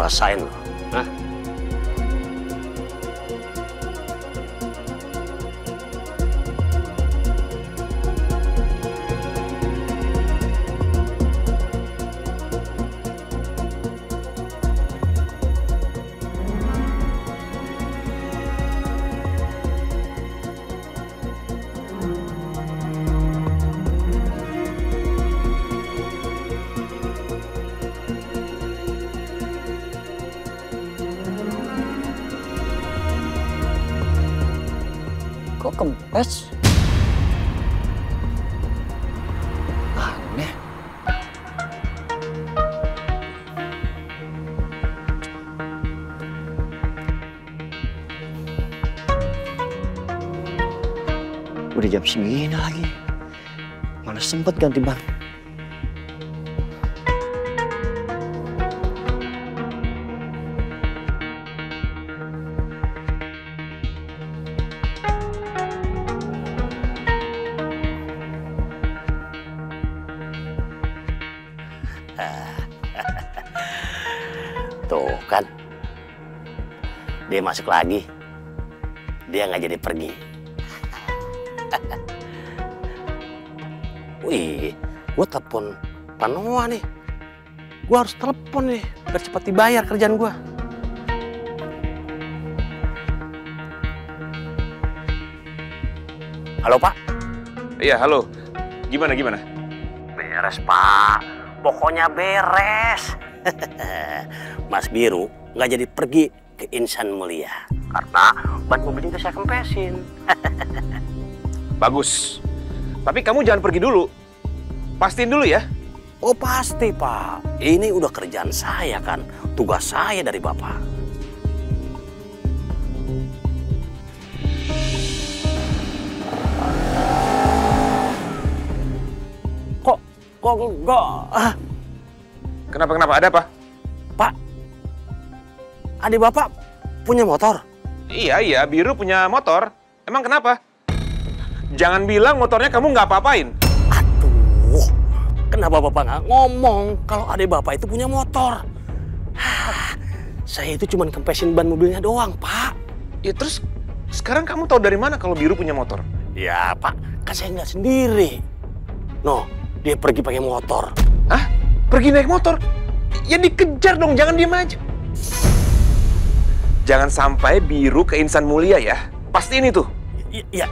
rasain lo. Hah? Kok kempes? Aneh. Udah jam segini lagi. Mana sempet ganti ban. Tuh kan, dia masuk lagi. Dia nggak jadi pergi. Wih, gue telepon Pak Noah nih. Gue harus telepon nih, biar cepat dibayar kerjaan gue. Halo Pak. Iya, halo. Gimana? Beres Pak, pokoknya beres. Mas Biru nggak jadi pergi ke Insan Mulia karena ban mobilnya saya kempesin. Bagus. Tapi kamu jangan pergi dulu. Pastiin dulu ya. Oh pasti Pak, ini udah kerjaan saya kan, tugas saya dari Bapak. Kok Kenapa? Ada apa? Pak, adik Bapak punya motor? Iya, Biru punya motor. Emang kenapa? Jangan bilang motornya kamu nggak apa-apain. Aduh, kenapa Bapak nggak ngomong kalau adik Bapak itu punya motor? Saya itu cuma kempesin ban mobilnya doang, Pak. Ya terus, sekarang kamu tahu dari mana kalau Biru punya motor? Ya, Pak, kan saya nggak sendiri. No, dia pergi pakai motor. Hah? Pergi naik motor? Ya dikejar dong, jangan diem aja. Jangan sampai Biru ke Insan Mulia ya. Pastiin itu. Iya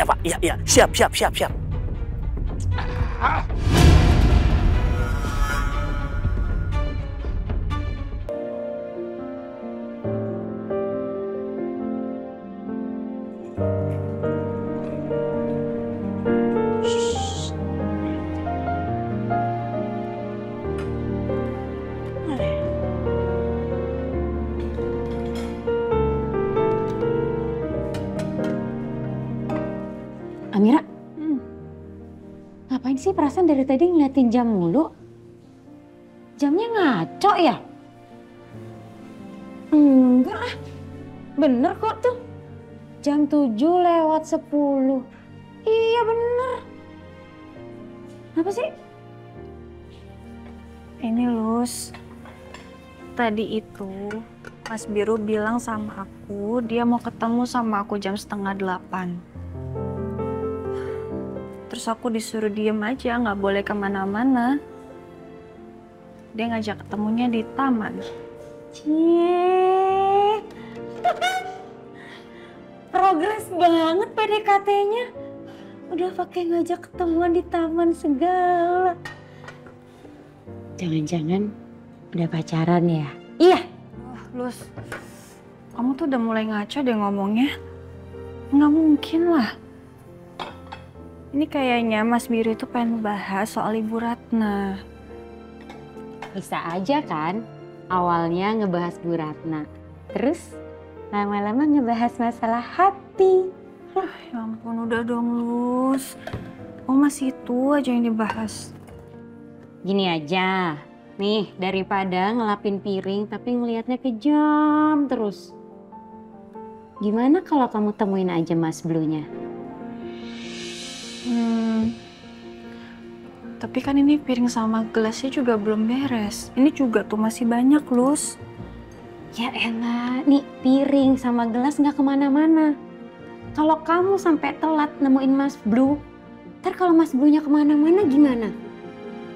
Pak, iya. Siap. Ah. Amira, ngapain sih perasaan dari tadi ngeliatin jam mulu? Jamnya ngaco ya? Enggak lah, bener kok tuh. Jam 7:10. Iya bener. Apa sih? Ini Lus, tadi itu Mas Biru bilang sama aku dia mau ketemu sama aku jam 7:30. Terus aku disuruh diem aja, nggak boleh kemana-mana. Dia ngajak ketemunya di taman. Cie, progres banget PDKT-nya. Udah pakai ngajak ketemuan di taman segala. Jangan-jangan udah pacaran ya? Iya. Lus, kamu tuh udah mulai ngaco deh ngomongnya. Nggak mungkin lah. Ini kayaknya Mas Biru itu pengen bahas soal Ibu Ratna. Bisa aja kan, awalnya ngebahas Bu Ratna. Terus lama-lama ngebahas masalah hati. Ya ampun, udah dong Lus. Oh masih itu aja yang dibahas. Gini aja, nih daripada ngelapin piring tapi ngelihatnya kejam terus. Gimana kalau kamu temuin aja Mas Bluenya? Tapi kan ini piring sama gelasnya juga belum beres. Ini juga tuh masih banyak, Lus. Ya elah, nih piring sama gelas nggak kemana-mana. Kalau kamu sampai telat nemuin Mas Blue, ntar kalau Mas Blue-nya kemana-mana gimana?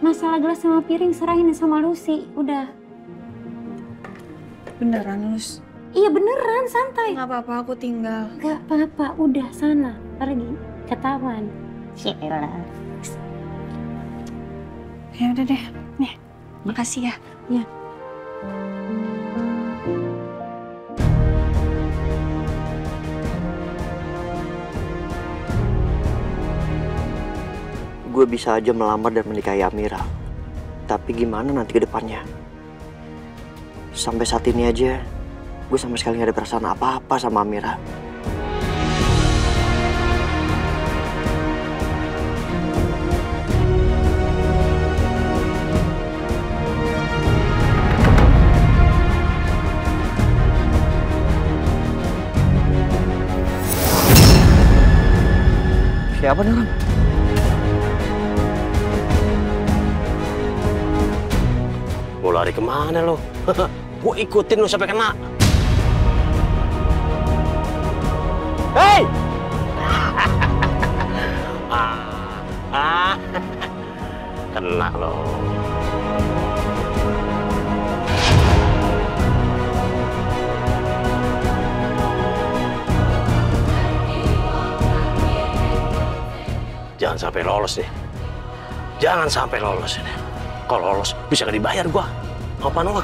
Masalah gelas sama piring serahin sama Lucy, udah. Beneran, Lus? Iya beneran, santai. Nggak apa-apa, aku tinggal. Gak apa-apa, udah sana, pergi ke taman. Cielah. Ya udah deh, nih, makasih ya. Ya. Gue bisa aja melamar dan menikahi Amira. Tapi gimana nanti ke depannya? Sampai saat ini aja, gue sama sekali gak ada perasaan apa-apa sama Amira. Siapa nih orang? Mau lari kemana lo? Gue ikutin lo sampai kena. Hei! Kena lo. Jangan sampai lolos nih. Jangan sampai lolos ini. Kalau lolos bisa nggak dibayar gua. Apa Noah?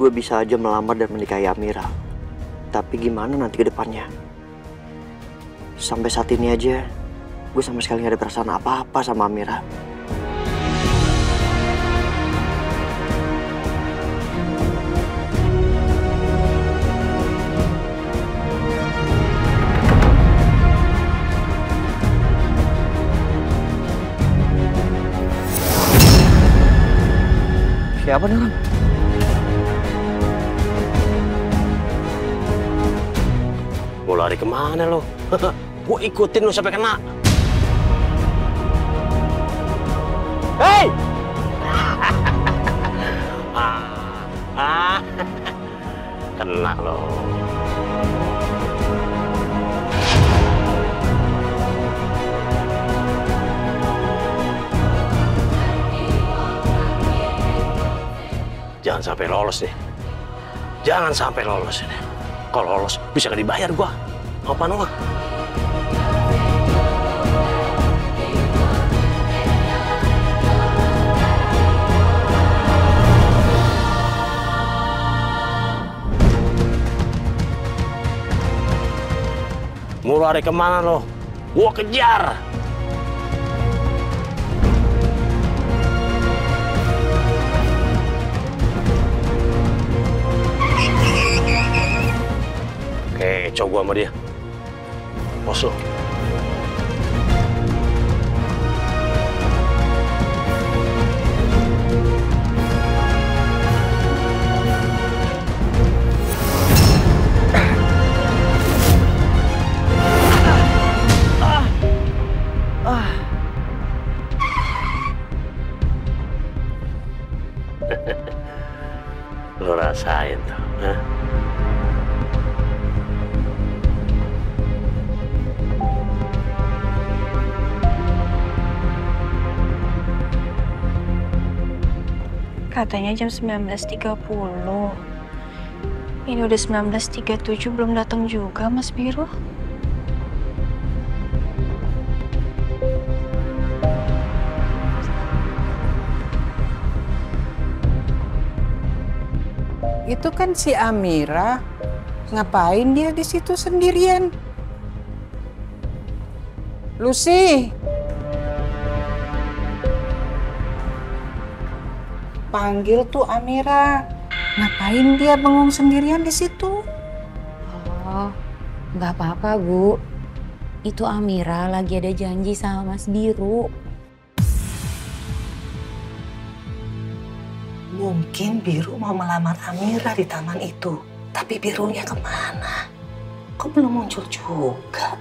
gue bisa aja melamar dan menikahi Amira. Tapi gimana nanti ke depannya? Sampai saat ini aja, gue sama sekali gak ada perasaan apa-apa sama Amira. Siapa nih orang? Mau lari kemana lo? Gue ikutin lo sampai kena. Hei! Kena lo. Jangan sampai lolos deh. Jangan sampai lolos ini. Kalau lolos bisa nggak dibayar gua. Apa no? Mau lari kemana lo? Gua kejar. Kecoh gua sama dia. Poso. Lo rasain tuh, ha? Katanya jam 19.30. Ini udah 19.37 belum datang juga, Mas Biru. Itu kan si Amira. Ngapain dia di situ sendirian? Lucy. Panggil tuh Amira. Ngapain dia bengong sendirian di situ? Oh, nggak apa-apa, Bu. Itu Amira lagi ada janji sama Mas Biru. Mungkin Biru mau melamar Amira di taman itu. Tapi Birunya kemana? Kok belum muncul juga?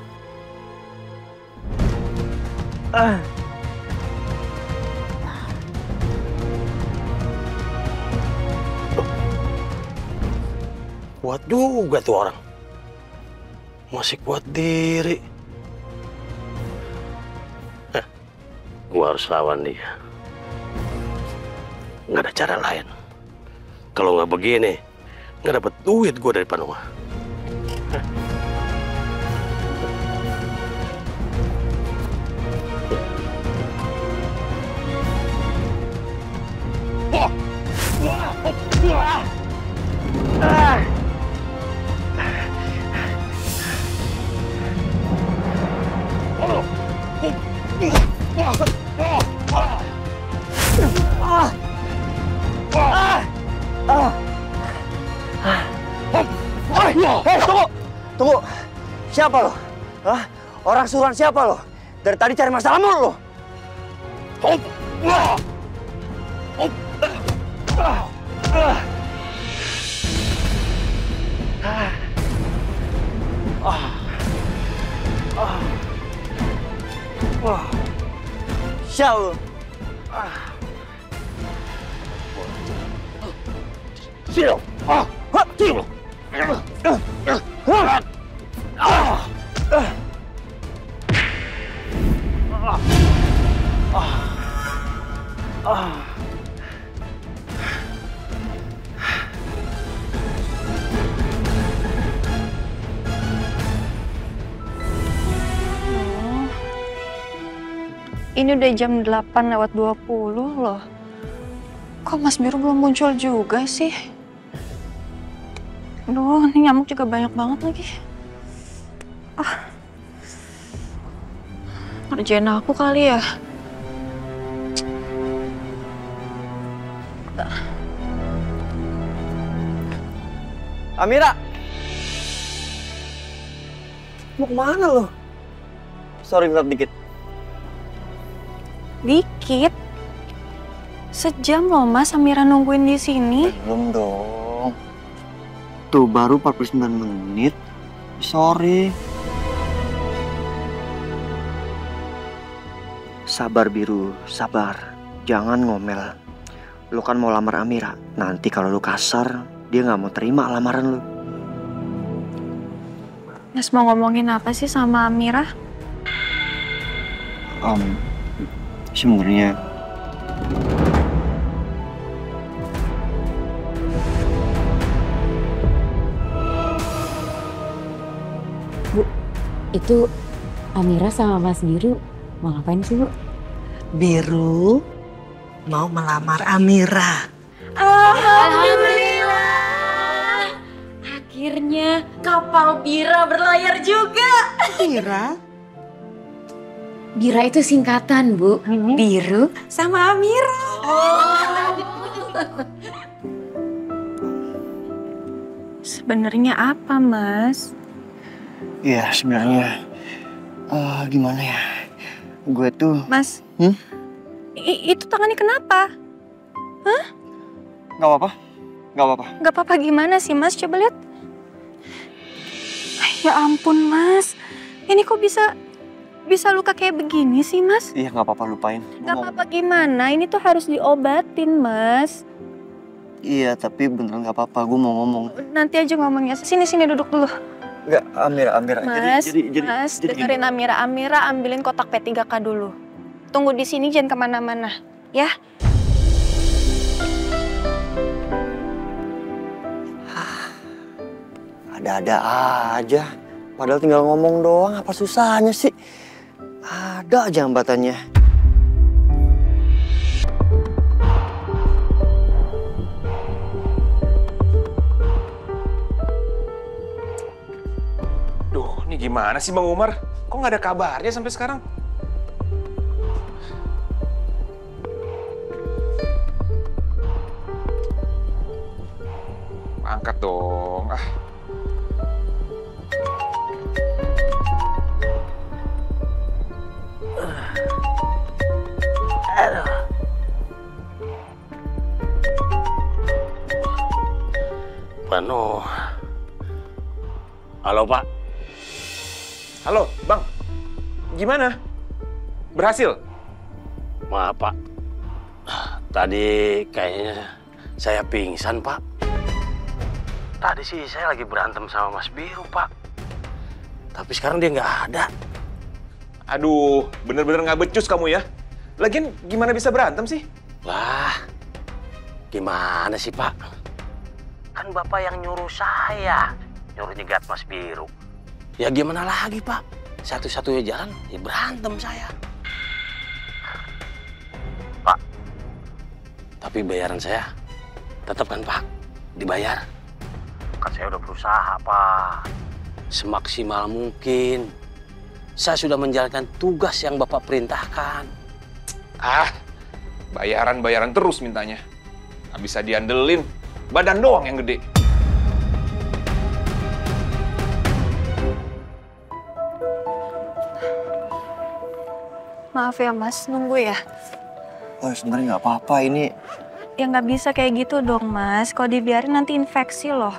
Kuat juga tuh orang. Masih kuat diri. Gua harus lawan dia. Nggak ada cara lain. Kalau nggak begini, nggak dapet duit gua dari Panua. Hei, tunggu! Tunggu! Siapa lo? Hah? Orang suruhan siapa lo? Dari tadi cari masalah mulu lo! Siapa lo? Sini lo! Sini lo! Ini udah jam 8:20 loh. Kok Mas Biru belum muncul juga sih? Aduh, ini nyamuk juga banyak banget lagi. Ngerjain aku kali ya. Amira! Mau kemana lo? Sorry ngelap dikit. Dikit? Sejam loh Mas, Amira nungguin di sini. Belum dong. Tuh baru 49 menit. Sorry. Sabar Biru, sabar. Jangan ngomel. Lu kan mau lamar Amira. Nanti kalau lu kasar, dia nggak mau terima lamaran lu. Mas mau ngomongin apa sih sama Amira? Sebenarnya Bu, itu Amira sama Mas Biru mau ngapain sih, Bu? Biru mau melamar Amira. Alhamdulillah. Akhirnya kapal Bira berlayar juga. Amira? Bira itu singkatan, Bu. Biru sama Amira. Sebenarnya apa, Mas? ya sebenarnya gimana ya? Gue tuh Mas, itu tangannya kenapa? nggak apa-apa, nggak apa-apa. Gak apa-apa gimana sih, Mas? Coba lihat. Ya ampun, Mas. Ini kok bisa luka kayak begini sih, Mas? Iya nggak apa-apa, lupain. Gak apa-apa gimana? Ini tuh harus diobatin, Mas. Iya tapi beneran nggak apa-apa. Gue mau ngomong. Nanti aja ngomongnya. Sini duduk dulu. Nggak, Amira. Mas, Jadi dengerin Amira. Amira ambilin kotak P3K dulu. Tunggu di sini, jangan kemana-mana. Ya? Ada-ada aja. Padahal tinggal ngomong doang, apa susahnya sih? Ada aja hambatannya. Duh, ini gimana sih Bang Umar? Kok nggak ada kabarnya sampai sekarang? Angkat dong. Penuh. Halo, Pak. Halo, Bang. Gimana? Berhasil? Maaf, Pak. Tadi kayaknya saya pingsan, Pak. Tadi sih saya lagi berantem sama Mas Biru, Pak. Tapi sekarang dia nggak ada. Aduh, bener-bener nggak becus kamu ya. Lagian gimana bisa berantem sih? Lah, gimana sih, Pak? Kan Bapak yang nyuruh saya, nyuruh nyegat Mas Biru. Ya gimana lagi, Pak? Satu-satunya jalan, ya berantem saya. Pak, tapi bayaran saya tetap kan, Pak? Dibayar. Kan saya udah berusaha, Pak. Semaksimal mungkin. Saya sudah menjalankan tugas yang Bapak perintahkan. Bayaran terus mintanya. Nggak bisa diandelin. Badan doang yang gede. Maaf ya, Mas. Nunggu ya. Oh sebenarnya nggak apa-apa ini. Ya nggak bisa kayak gitu dong, Mas. Kalau dibiarin nanti infeksi loh.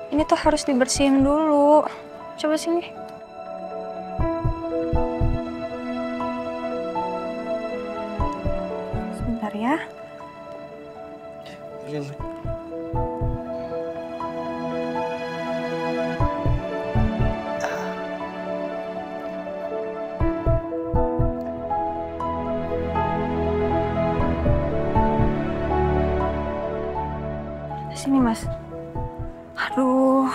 Ini tuh harus dibersihin dulu. Coba sini. Sebentar ya. Sini, Mas. Aduh,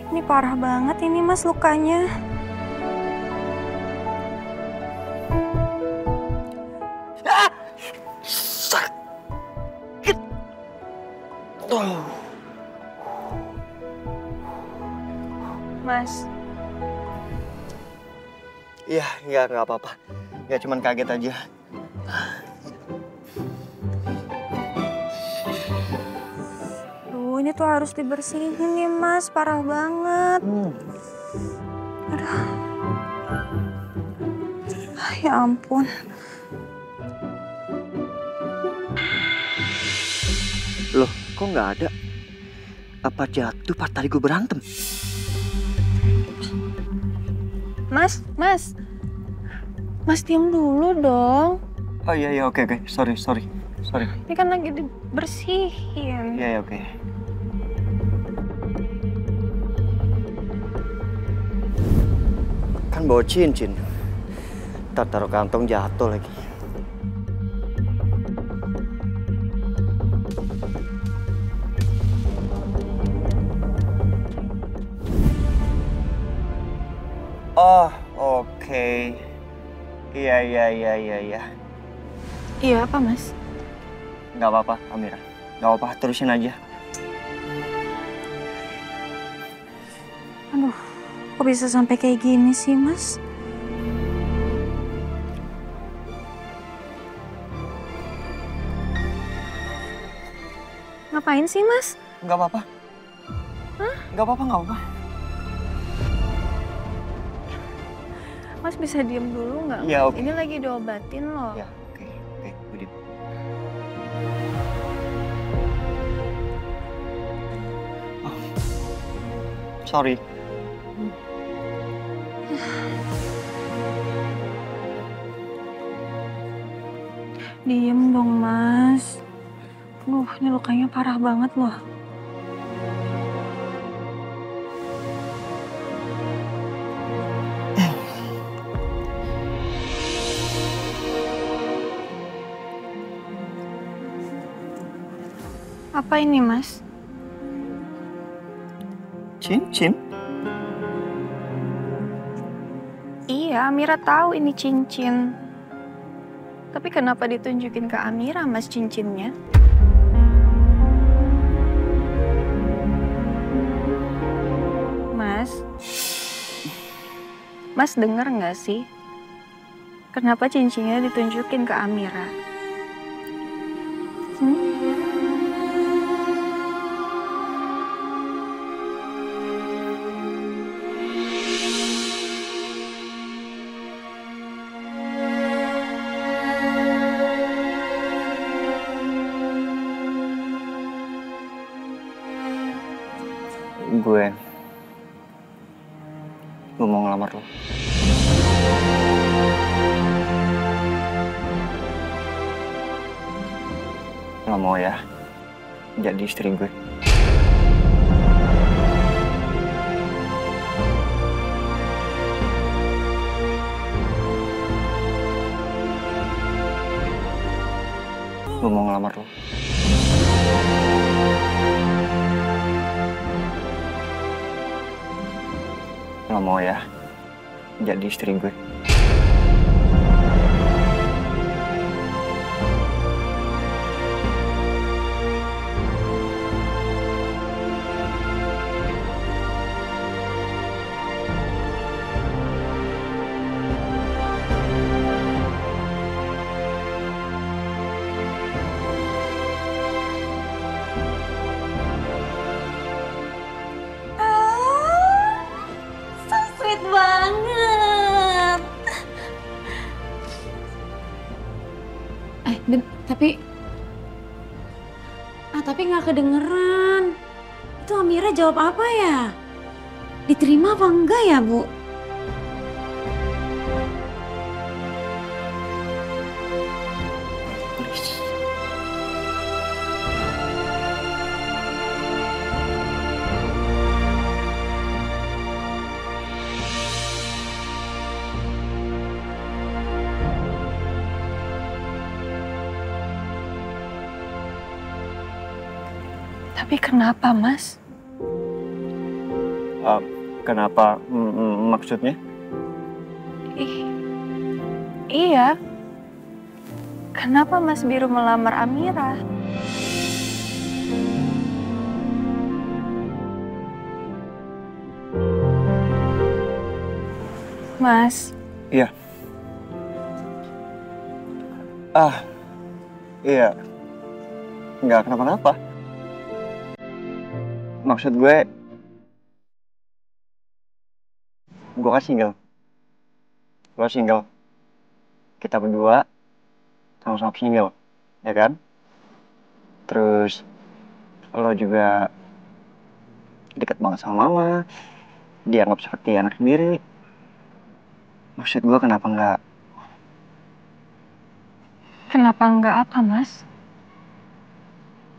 ini parah banget ini, Mas, lukanya. Sakit. Mas. Iya, nggak apa-apa. Ya cuman kaget aja. Duh, ini tuh harus dibersihin nih Mas, parah banget. Aduh. Ya ampun. Loh, kok nggak ada? Apa jatuh pas tadi gue berantem? Mas. Mas diam dulu dong. Oh iya, oke. Sorry. Ini kan lagi dibersihin. Iya, oke. Kan bawa cincin. Ntar taruh kantong jatuh lagi. Oh, oke. Iya. Iya apa Mas? Nggak apa-apa, Amira. Nggak apa-apa, terusin aja. Aduh, kok bisa sampai kayak gini sih Mas? Ngapain sih Mas? Nggak apa-apa. Hah? Nggak apa-apa. Mas bisa diem dulu nggak? Iya, oke. Ini lagi diobatin loh. Ya, oke. Udin. Oh. Sorry. Diem dong Mas. Ini lukanya parah banget loh. Apa ini Mas? Cincin? Iya, Amira tahu ini cincin. Tapi kenapa ditunjukin ke Amira Mas cincinnya? Mas denger nggak sih? Kenapa cincinnya ditunjukin ke Amira? Gue mau ngelamar lo. Lo mau ya jadi istri gue? Gue mau ngelamar lo. Lo mau ya jadi istri gue? Banget. Tapi nggak kedengeran. Itu Amira jawab apa ya? Diterima apa enggak ya, Bu? Tapi kenapa, Mas? Kenapa? Maksudnya? Iya. Kenapa Mas Biru melamar Amira? Mas. Iya. Iya. Nggak kenapa-napa. Maksud gue kan single. Lo single. Kita berdua sama-sama single, ya kan? Terus lo juga deket banget sama mama, dianggap seperti anak sendiri. Maksud gue kenapa nggak Apa, Mas?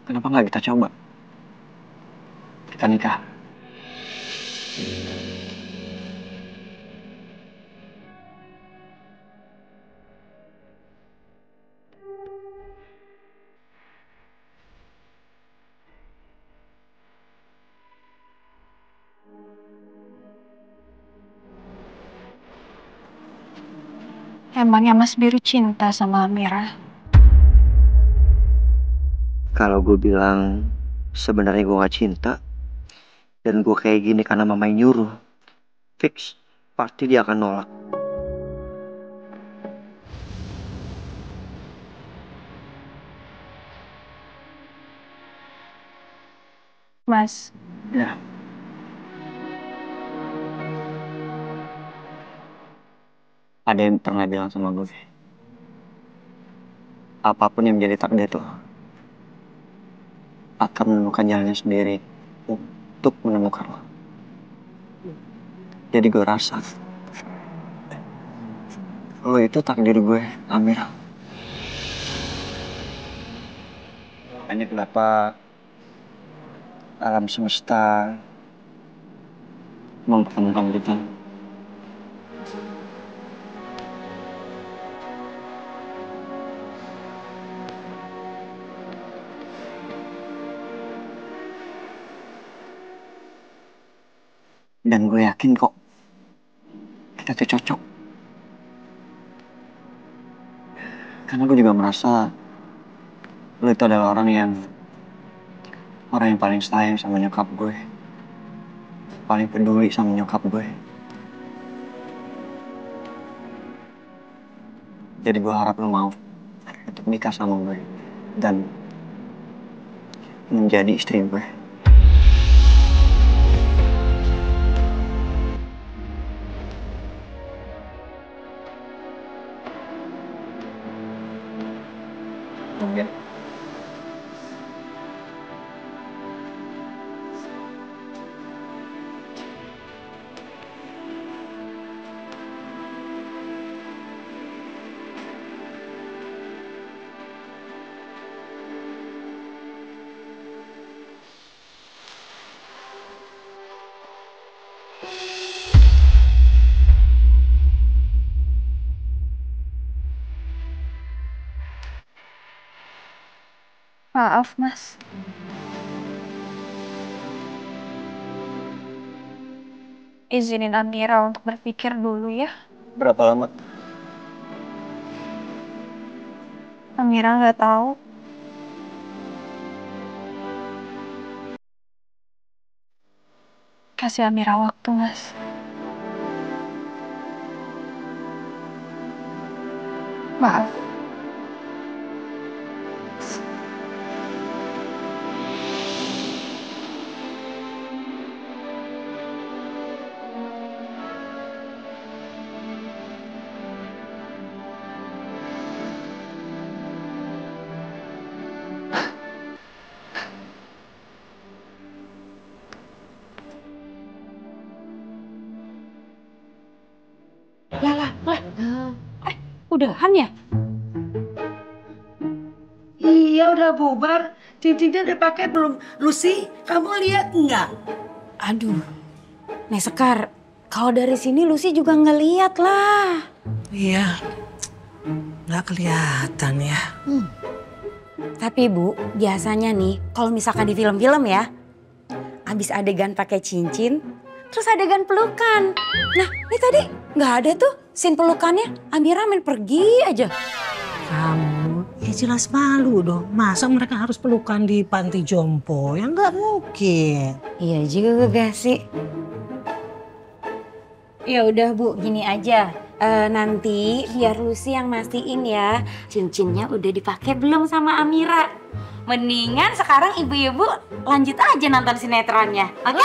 Kenapa nggak kita coba? Kita nikah. Emangnya Mas Biru cinta sama Amira? Kalau gue bilang sebenarnya gue gak cinta dan gue kayak gini karena mama yang nyuruh, fix pasti dia akan nolak. Mas, Ya. Ada yang pernah bilang sama gue, apapun yang menjadi takdir lo akan menemukan jalannya sendiri untuk menemukan lo. Jadi gue rasa lo itu takdir gue, Amira. Makanya kenapa alam semesta mempertemukan kita. Dan gue yakin kok kita tuh cocok. Karena gue juga merasa lo itu adalah orang yang paling sayang sama nyokap gue. Paling peduli sama nyokap gue. Jadi gue harap lo mau untuk nikah sama gue. Dan menjadi istri gue. Mungkin. maaf Mas. Izinin Amira untuk berpikir dulu ya. Berapa lama? Amira nggak tahu. Kasih Amira waktu, Mas. Maaf. Udahan ya? Iya udah bubar. Cincinnya udah pakai belum? Lucy, kamu lihat nggak? Aduh, Nek Sekar, kalau dari sini Lucy juga ngeliat lah. Iya, nggak kelihatan ya. Tapi Bu, biasanya nih kalau misalkan di film-film ya, abis adegan pakai cincin, terus adegan pelukan. Nah, ini tadi nggak ada tuh scene pelukannya. Amira main pergi aja. Kamu, ya jelas malu dong. Masa mereka harus pelukan di panti jompo? Ya nggak mungkin. Iya juga sih. Ya udah Bu, gini aja. Nanti biar Lucy yang mastiin ya, cincinnya udah dipakai belum sama Amira. Mendingan sekarang ibu-ibu lanjut aja nonton sinetronnya, oke?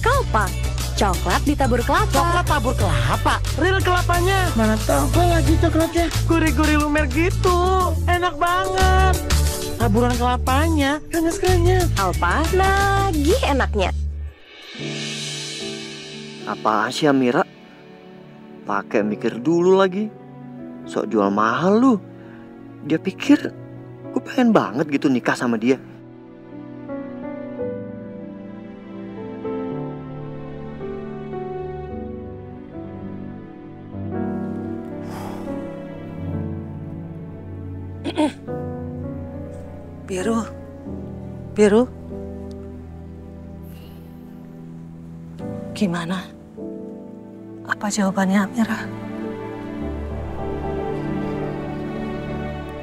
Kalpa, coklat ditabur kelapa. Coklat tabur kelapa? Real kelapanya? Mana tahu gue lagi coklatnya. Gurih-gurih lumer gitu. Enak banget. Taburan kelapanya, krenyes-krenyes. Kalpa, lagi enaknya. Apaan sih Amira? Pakai mikir dulu lagi. Sok jual mahal lu. Dia pikir gue pengen banget gitu nikah sama dia. Biru. Gimana? Apa jawabannya Amira?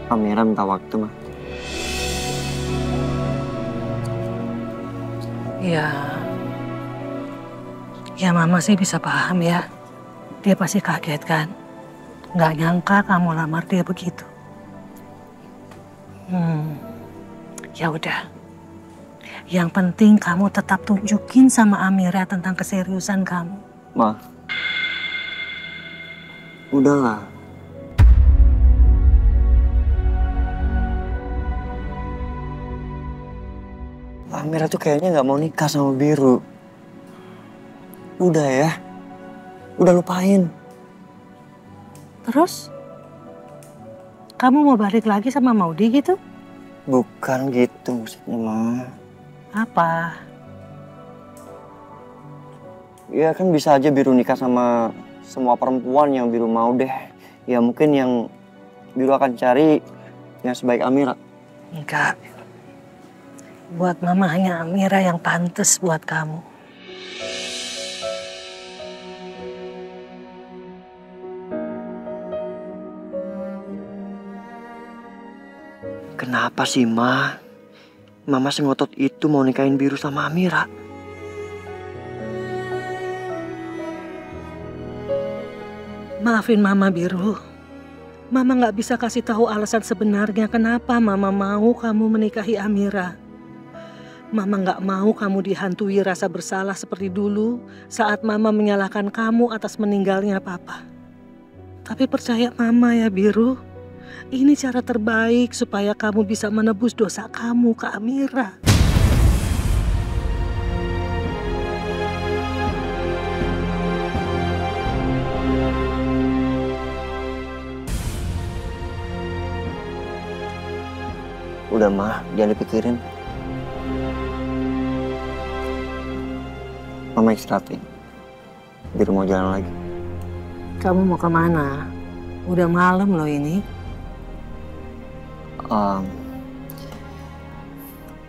Amira minta waktu mah. Ya mama sih bisa paham ya. Dia pasti kaget kan. Nggak nyangka kamu lamar dia begitu. Ya udah. Yang penting kamu tetap tunjukin sama Amira tentang keseriusan kamu. Ma, udahlah. Amira tuh kayaknya nggak mau nikah sama Biru. Udah ya, udah lupain. Terus? Kamu mau balik lagi sama Maudi gitu? Bukan gitu maksudnya, Ma. Apa? Ya kan bisa aja Biru nikah sama semua perempuan yang Biru mau deh. Ya mungkin yang Biru akan cari yang sebaik Amira. Enggak. Buat mama hanya Amira yang pantas buat kamu. Kenapa sih, Ma? Mama sengotot itu mau nikahin Biru sama Amira. Maafin Mama, Biru. Mama nggak bisa kasih tahu alasan sebenarnya kenapa Mama mau kamu menikahi Amira. Mama nggak mau kamu dihantui rasa bersalah seperti dulu saat Mama menyalahkan kamu atas meninggalnya Papa. Tapi percaya Mama ya, Biru. Ini cara terbaik supaya kamu bisa menebus dosa kamu ke Amira. Udah, Ma, jangan dipikirin. Mama istirahatin. Biru mau jalan lagi. Kamu mau kemana? Udah malam loh ini.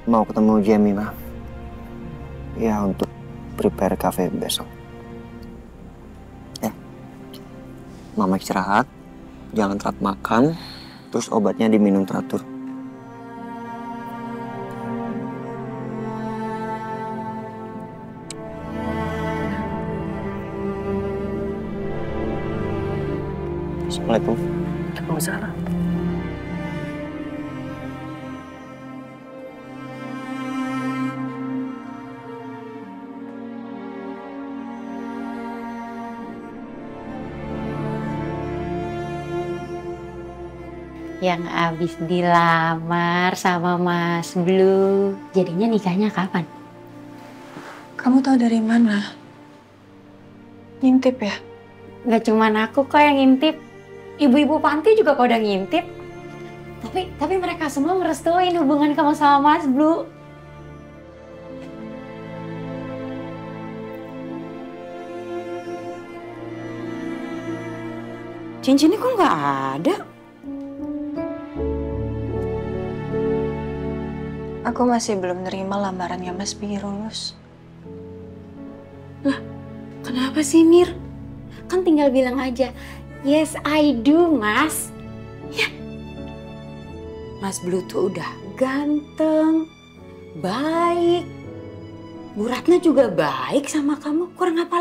Mau ketemu Jamie, Ma. Ya, untuk prepare cafe besok. Ya. Mama istirahat, jangan telat makan, terus obatnya diminum teratur. Assalamualaikum. Waalaikumsalam. Yang abis dilamar sama Mas Blue. Jadinya nikahnya kapan? Kamu tahu dari mana? Ngintip ya? Gak cuman aku kok yang ngintip. Ibu-ibu panti juga pada ngintip. Tapi mereka semua ngerestuin hubungan kamu sama Mas Blue. Cincinnya kok nggak ada? Aku masih belum nerima lamarannya Mas Biru, Lus. Lah, kenapa sih, Mir? Kan tinggal bilang aja, yes I do, Mas. Ya, Mas Blue tuh udah ganteng, baik, Bu Ratna juga baik sama kamu, kurang apa